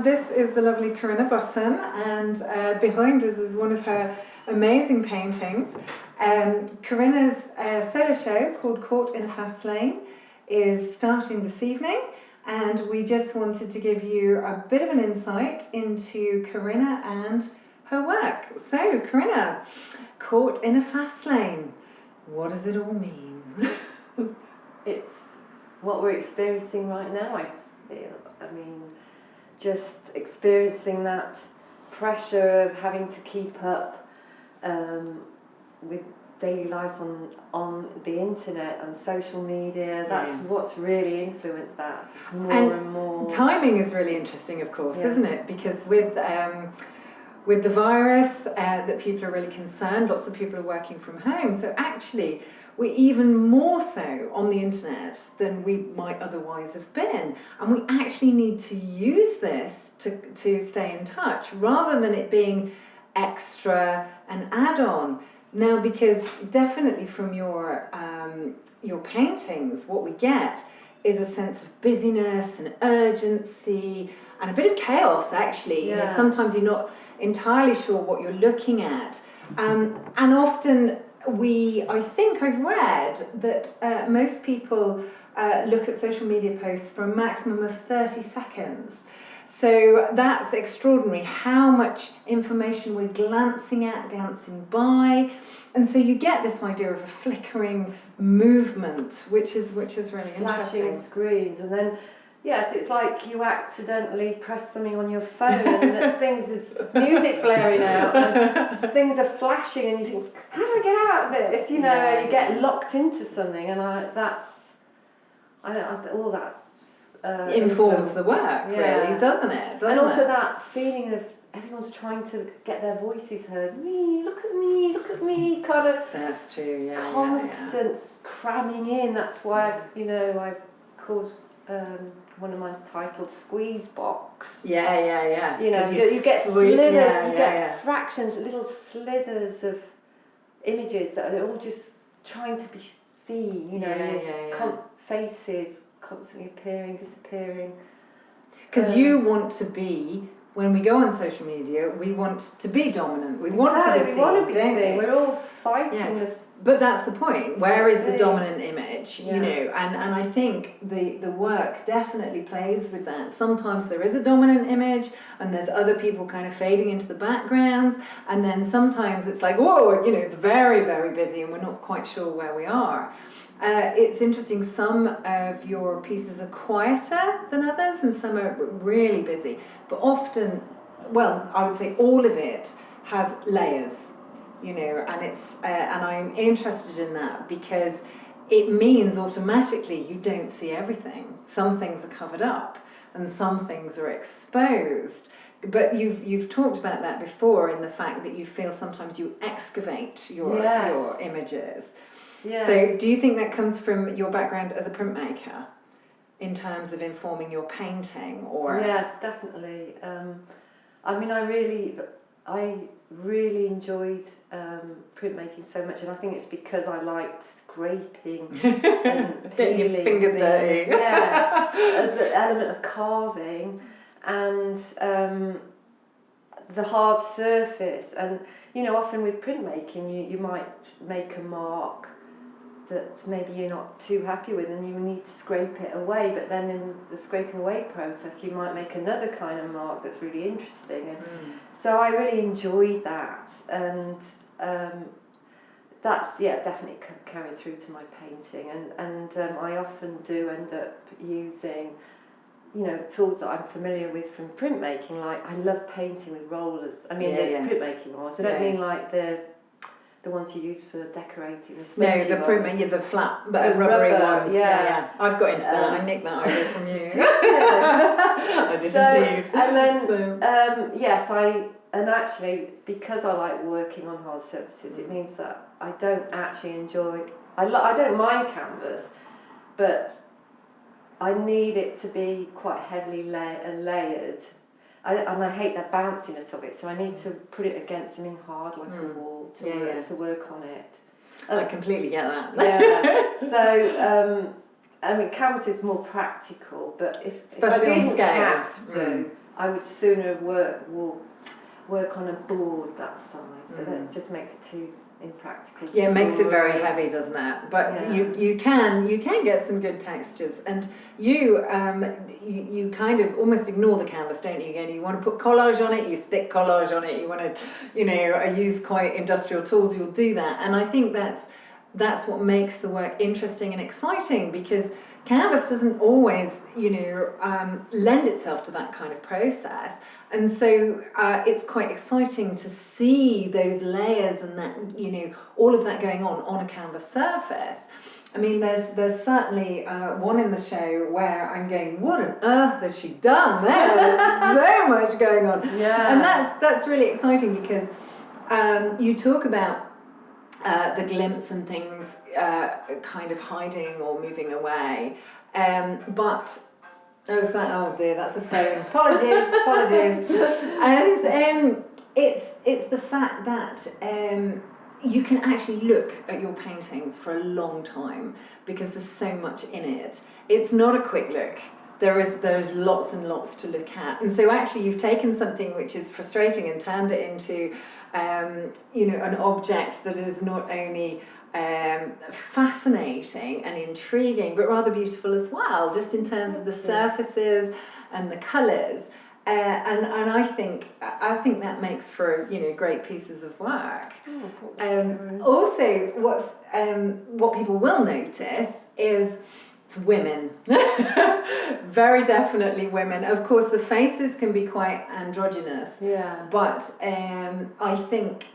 This is the lovely Corinna Button, and behind us is one of her amazing paintings. Corinna's solo show called Caught in a Fast Lane is starting this evening, and we just wanted to give you a bit of an insight into Corinna and her work. So, Corinna, Caught in a Fast Lane, what does it all mean? It's what we're experiencing right now, I feel. I mean, just experiencing that pressure of having to keep up with daily life on the internet and social media. That's what's really influenced that more and more. Timing is really interesting, of course, isn't it? Because with the virus, that people are really concerned. Lots of people are working from home, so actually we're even more so on the internet than we might otherwise have been. And we actually need to use this to stay in touch rather than it being extra and add-on. Now, because definitely from your paintings, what we get is a sense of busyness and urgency and a bit of chaos, actually. You know, sometimes you're not entirely sure what you're looking at. And often I think I've read that most people look at social media posts for a maximum of 30 seconds. So that's extraordinary, how much information we're glancing by. And so you get this idea of a flickering movement, which is really interesting. Flashing screens, and then it's like you accidentally press something on your phone and there's music blaring out and things are flashing and you think, how do I get out of this? You know, you get locked into something, and all that's informs the work, really, doesn't it? And also that feeling of everyone's trying to get their voices heard. Look at me, kind of. That's true, constant cramming in. That's why, I called one of mine's titled Squeeze Box. You get slithers, you get fractions, little slithers of images that are all just trying to be seen, faces constantly appearing, disappearing. Because you want to be, when we go on social media, we want to be dominant. We want to be seen, don't we? We're all fighting this. But that's the point. Where is the dominant image? You know, and I think the work definitely plays with that. Sometimes there is a dominant image, and there's other people kind of fading into the backgrounds, and then sometimes it's like, it's very, very busy, and we're not quite sure where we are. It's interesting, some of your pieces are quieter than others and some are really busy, but often, I would say all of it has layers, and it's and I'm interested in that because it means automatically you don't see everything. Some things are covered up and some things are exposed. But you've talked about that before, in the fact that you feel sometimes you excavate your images. Yes. So do you think that comes from your background as a printmaker in terms of informing your painting, or? Yes, definitely. I really enjoyed printmaking so much, and I think it's because I liked scraping and getting your fingers dirty. The element of carving and the hard surface, and often with printmaking you might make a mark that maybe you're not too happy with and you need to scrape it away, but then in the scraping away process you might make another kind of mark that's really interesting, and so I really enjoyed that, and that's definitely carried through to my painting, and I often do end up using tools that I'm familiar with from printmaking. Like, I love painting with rollers. I mean, the printmaking ones. I don't mean like the ones you use for decorating. The flat but rubbery ones. Yeah. I've got into that. I nicked that idea from you. I did indeed. And then, and actually, because I like working on hard surfaces, it means that I don't actually enjoy. I don't mind canvas, but I need it to be quite heavily layered. And I hate the bounciness of it, so I need to put it against something hard like a wall to work on it. I completely get that. Yeah. So, I mean, canvas is more practical, but if I didn't have to, I would sooner work on a board that size, but it just makes it too impractical. Yeah, it makes it very heavy, doesn't it? But you can get some good textures, and you kind of almost ignore the canvas, don't you? Again, you want to put collage on it, you stick collage on it. You want to, use quite industrial tools, you'll do that, and I think that's what makes the work interesting and exciting, because canvas doesn't always, lend itself to that kind of process. And so it's quite exciting to see those layers and that, all of that going on a canvas surface. I mean, there's certainly one in the show where I'm going, what on earth has she done there? There's so much going on. Yeah. And that's really exciting, because you talk about the glimpse and things kind of hiding or moving away. But oh dear, that's a phone. Apologies. And it's the fact that you can actually look at your paintings for a long time, because there's so much in it. It's not a quick look. There's lots and lots to look at, and so actually you've taken something which is frustrating and turned it into an object that is not only fascinating and intriguing, but rather beautiful as well, just in terms of the surfaces and the colours. And I think that makes for great pieces of work. Also, what people will notice is it's women. Very definitely women. Of course, the faces can be quite androgynous. Yeah. But I think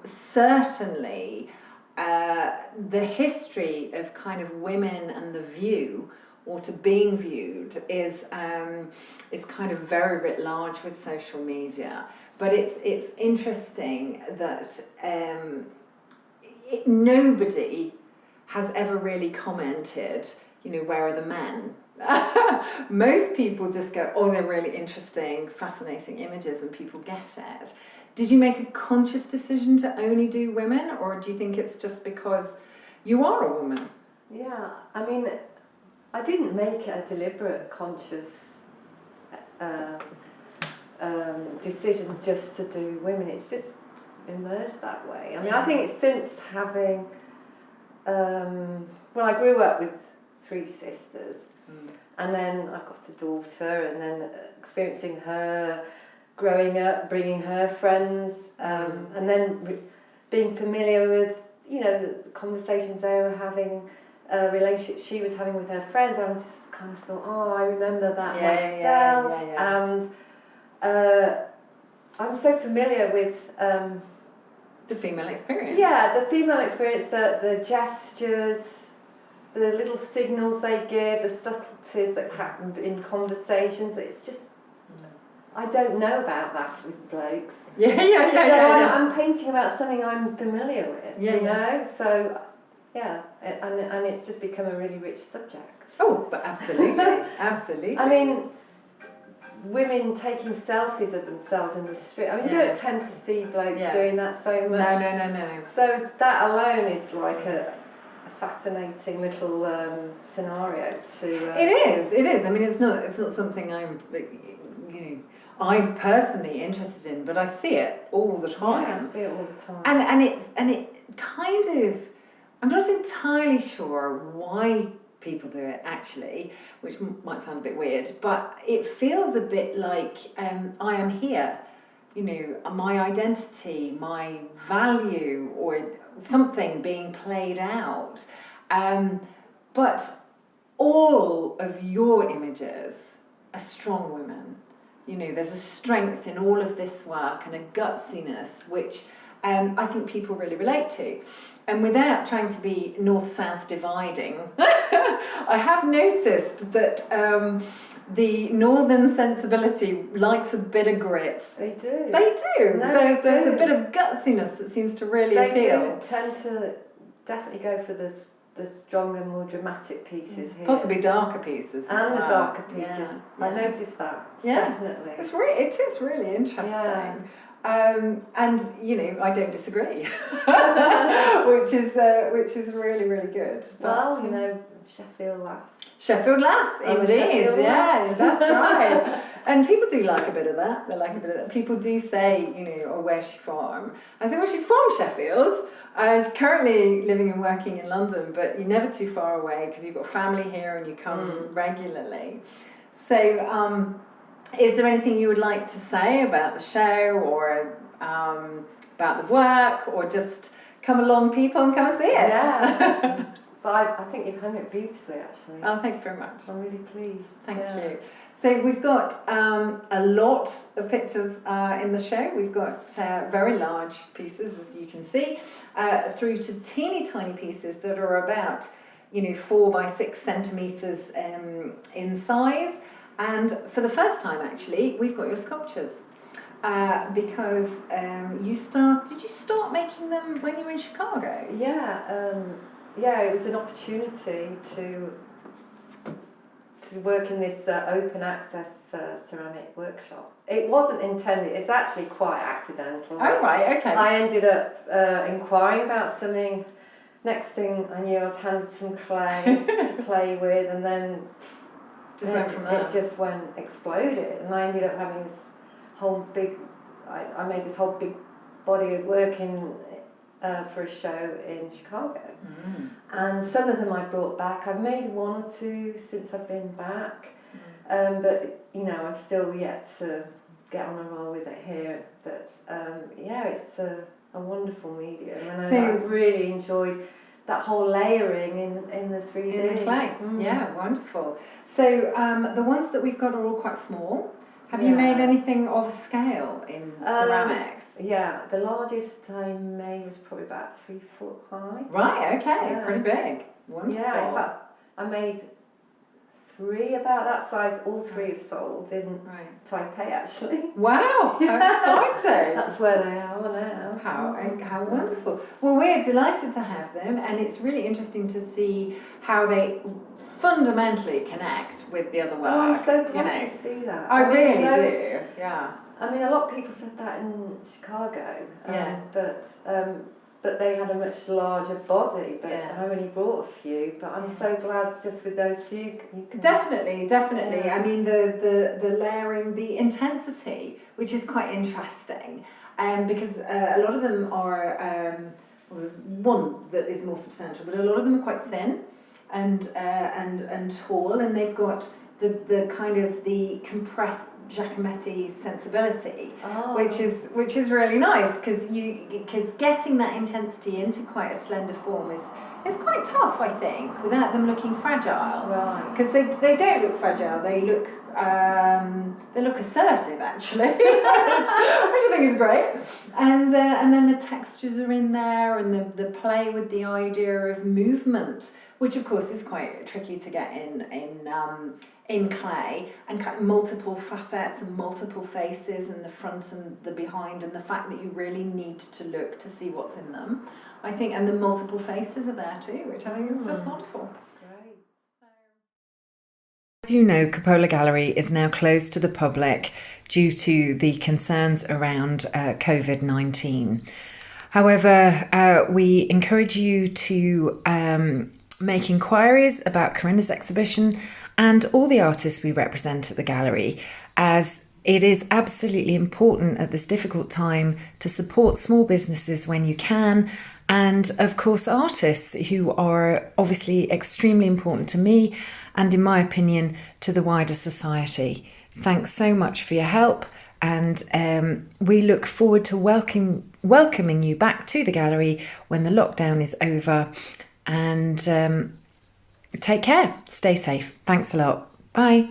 certainly the history of kind of women and the view, or to being viewed, is kind of very writ large with social media. But it's interesting that nobody has ever really commented, where are the men? Most people just go, oh, they're really interesting, fascinating images, and people get it. Did you make a conscious decision to only do women, or do you think it's just because you are a woman? Yeah, I mean, I didn't make a deliberate, conscious decision just to do women. It's just emerged that way. I mean, I think it's since having, I grew up with 3 sisters, and then I've got a daughter, and then experiencing her growing up, bringing her friends, and then being familiar with, the conversations they were having, relationship she was having with her friends. I just kind of thought, oh, I remember that myself. And I'm so familiar with the female experience. Yeah, the female experience, the gestures, the little signals they give, the subtleties that happen in conversations. It's just, I don't know about that with blokes. I'm painting about something I'm familiar with, you know? So, yeah, and it's just become a really rich subject. Oh, but absolutely, absolutely. I mean, women taking selfies of themselves in the street. I mean, you don't tend to see blokes doing that so much. No. So that alone is like a fascinating little scenario to. It is. I mean, it's not something I'm personally interested in, but I see it all the time. Yeah, I see it all the time. And it kind of, I'm not entirely sure why people do it actually, which might sound a bit weird, but it feels a bit like I am here, my identity, my value, or something being played out. But all of your images are strong women. There's a strength in all of this work and a gutsiness which I think people really relate to. And without trying to be north-south dividing, I have noticed that the northern sensibility likes a bit of grit. They do. They do. No, There's a bit of gutsiness that seems to really appeal. They do tend to definitely go for the stronger, more dramatic pieces here. Possibly darker pieces. And the darker pieces. Yeah. I noticed that. Yeah. Definitely. It is really interesting. Yeah. And I don't disagree, which is really, really good. Well, Sheffield lass. Sheffield lass, indeed. Sheffield Yeah, lass. that's right. And people do like a bit of that. They like a bit of that. People do say, where's she from? I say, well, she's from Sheffield. She's currently living and working in London, but you're never too far away because you've got family here and you come regularly. So, is there anything you would like to say about the show or about the work, or just come along, people, and come and see it? Yeah. But I think you've hung it beautifully, actually. Oh, thank you very much. I'm really pleased. Thank you. So we've got a lot of pictures in the show. We've got very large pieces, as you can see, through to teeny tiny pieces that are about 4 by 6 centimetres in size. And for the first time, actually, we've got your sculptures. Because did you start making them when you were in Chicago? Yeah, it was an opportunity to work in this open access ceramic workshop. It wasn't intended, it's actually quite accidental. Oh, right, okay. I ended up inquiring about something. Next thing I knew, I was handed some clay to play with, and then it just exploded, and I ended up having this whole big, I made this whole big body of work for a show in Chicago. And some of them I brought back. I've made 1 or 2 since I've been back, but I'm still yet to get on a roll with it here. But it's a wonderful medium, and I've really enjoyed that whole layering in the 3D. In the clay. Yeah, wonderful. So the ones that we've got are all quite small. Have you made anything of scale in ceramics? Yeah, the largest I made was probably about 3 foot high. Right, okay, pretty big. Wonderful. Yeah, in fact, I made 3 about that size. All 3 are sold in Taipei, actually. Wow, how exciting! That's where they are now. How wonderful. Well, we're delighted to have them, and it's really interesting to see how they fundamentally connect with the other work. Oh, I'm so glad to see that. I really do. Yeah. I mean, a lot of people said that in Chicago. But they had a much larger body. But I only brought a few. But I'm so glad just with those few. You can definitely. Yeah. I mean, the layering, the intensity, which is quite interesting, because a lot of them are. There's one that is more substantial, but a lot of them are quite thin. And tall, and they've got the kind of the compressed Giacometti sensibility, which is really nice because getting that intensity into quite a slender form is quite tough, I think, without them looking fragile. Right. Because they don't look fragile. They look assertive, actually, which I think is great. And then the textures are in there, and the play with the idea of movement, which of course is quite tricky to get in clay, and kind of multiple facets and multiple faces, and the front and the behind, and the fact that you really need to look to see what's in them, I think, and the multiple faces are there too, which I think is just wonderful. Great. As you know, Cupola Gallery is now closed to the public due to the concerns around COVID-19. However, we encourage you to make inquiries about Corinna's exhibition and all the artists we represent at the gallery, as it is absolutely important at this difficult time to support small businesses when you can, and of course artists who are obviously extremely important to me and, in my opinion, to the wider society. Thanks so much for your help, and we look forward to welcoming you back to the gallery when the lockdown is over. And take care, stay safe. Thanks a lot. Bye.